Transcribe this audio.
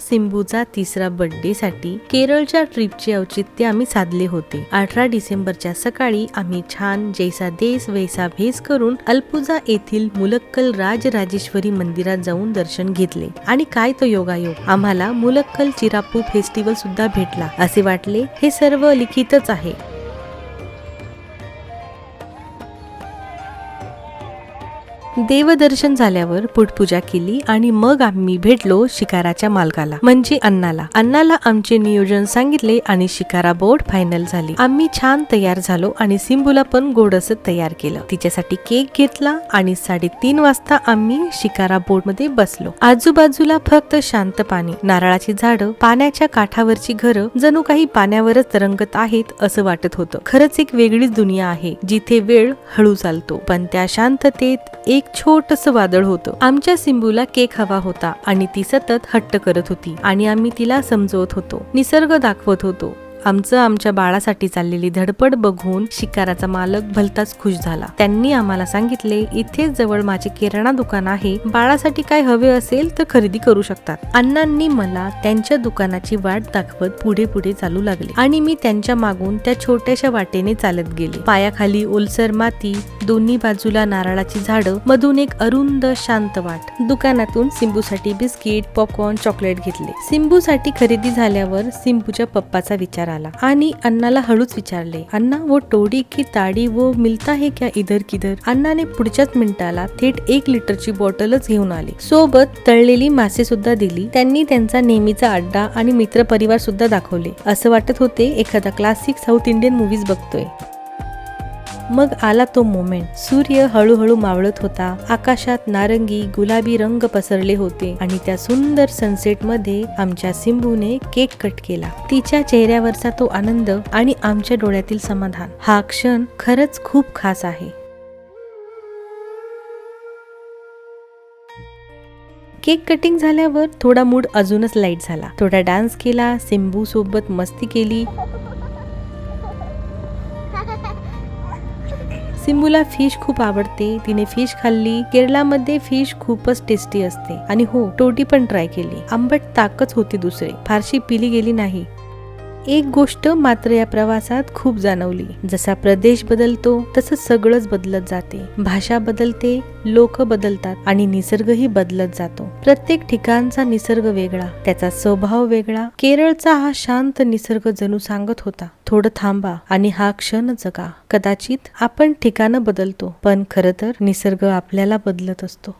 सिंबूचा तिसरा बर्थडे साठी केरळच्या ट्रिपचे औचित्य आम्ही साधले होते। 18 डिसेंबरच्या सकाळी आम्ही छान जैसा देश वैसा भेस करून अल्पुझा येथील मुलक्कल राजराजेश्वरी मंदिरात जाऊन दर्शन घेतले आणि काय तो योगायोग, आम्हाला मुलक्कल चिराप्पू फेस्टिवल सुद्धा भेटला। असे वाटले हे सर्व लिखितच आहे। देवदर्शन झाल्यावर पुटपूजा केली आणि मग आम्ही भेटलो शिकाराच्या मालकाला म्हणजे अण्णाला आमचे नियोजन सांगितले आणि शिकारा बोट फायनल झाली। आम्ही छान तयार झालो आणि सिंबूला पण गोडस तयार केलं। तिच्यासाठी केक घेतला आणि 3:30 वाजता आम्ही शिकारा बोट मध्ये बसलो। आजूबाजूला फक्त शांत पाणी, नारळाची झाडं, पाण्याच्या काठावरची घरं जणू काही पाण्यावरच तरंगत आहेत असं वाटत होतं। खरंच एक वेगळीच दुनिया आहे जिथे वेळ हळू चालतो, पण त्या शांततेत एक छोटस वादळ होतं। आमच्या सिंबूला केक हवा होता आणि ती सतत हट्ट करत होती आणि आम्ही तिला समजवत होतो, निसर्ग दाखवत होतो। आमच्या बाळासाठी चाललेली धडपड बघून शिकाराचा मालक भलताच खुश झाला। त्यांनी आम्हाला सांगितले, इथेच जवळ माझे किराणा दुकान आहे, बाळासाठी काय हवे असेल तर खरेदी करू शकतात। अण्णांनी मला त्यांच्या दुकानाची वाट दाखवत पुढे चालू लागले आणि मी त्यांच्या मागून त्या छोट्याशा वाटेने चालत गेले। पायाखाली ओलसर माती, दोन्ही बाजूला नारळाची झाडं, मधून एक अरुंद शांत वाट। दुकानातून सिंबूसाठी बिस्किट, पॉपकॉर्न, चॉकलेट घेतले। सिंबूसाठी खरेदी झाल्यावर सिंबूच्या पप्पाचा विचार आणि अण्णाला हळूच विचारले, अण्णा वो टोडी की ताड़ी वो मिलता है क्या इधर किधर? अण्णाने पुढच्याच मिनिटाला थेट 1 लिटरची बॉटलच घेऊन आले, सोबत तळलेली मासे सुद्धा दिली। त्यांनी त्यांचा नेहमीचा अड्डा आणि मित्र परिवार सुद्धा दाखवले। असं वाटत होते एखादा क्लासिक साऊथ इंडियन मूवीज बघतोय। मग आला तो मोमेंट। सूर्य हळूहळू मावळत होता, आकाशात नारंगी गुलाबी रंग पसरले होते आणि त्या सुंदर सनसेट मध्ये आमच्या सिंबूने केक कट केला। तिच्या चेहऱ्यावरचा तो आनंद आणि आमच्या डोळ्यातील समाधान, हा क्षण खरंच खूप खास आहे। केक कटिंग झाल्यावर थोडा मूड अजूनच लाईट झाला। थोडा डान्स केला, सिंबू सोबत मस्ती केली। सिंबूला फिश खूप आवडते, तिने फिश खाल्ली। केरळमध्ये फिश खूपच टेस्टी असते आणि हो, टोटी पण ट्राय केली। आंबट ताकच होती दुसरी, फारशी पिली गेली नाही। एक गोष्ट मात्र या प्रवासात खूप जाणवली, जसा प्रदेश बदलतो तसं सगळंच बदलत जाते। भाषा बदलते, लोक बदलतात आणि निसर्गही बदलत जातो। प्रत्येक ठिकाणचा निसर्ग वेगळा, त्याचा स्वभाव वेगळा। केरळचा हा शांत निसर्ग जणू सांगत होता, थोडं थांबा आणि हा क्षण जगा। कदाचित आपण ठिकाणं बदलतो, पण खरं तर निसर्ग आपल्याला बदलत असतो।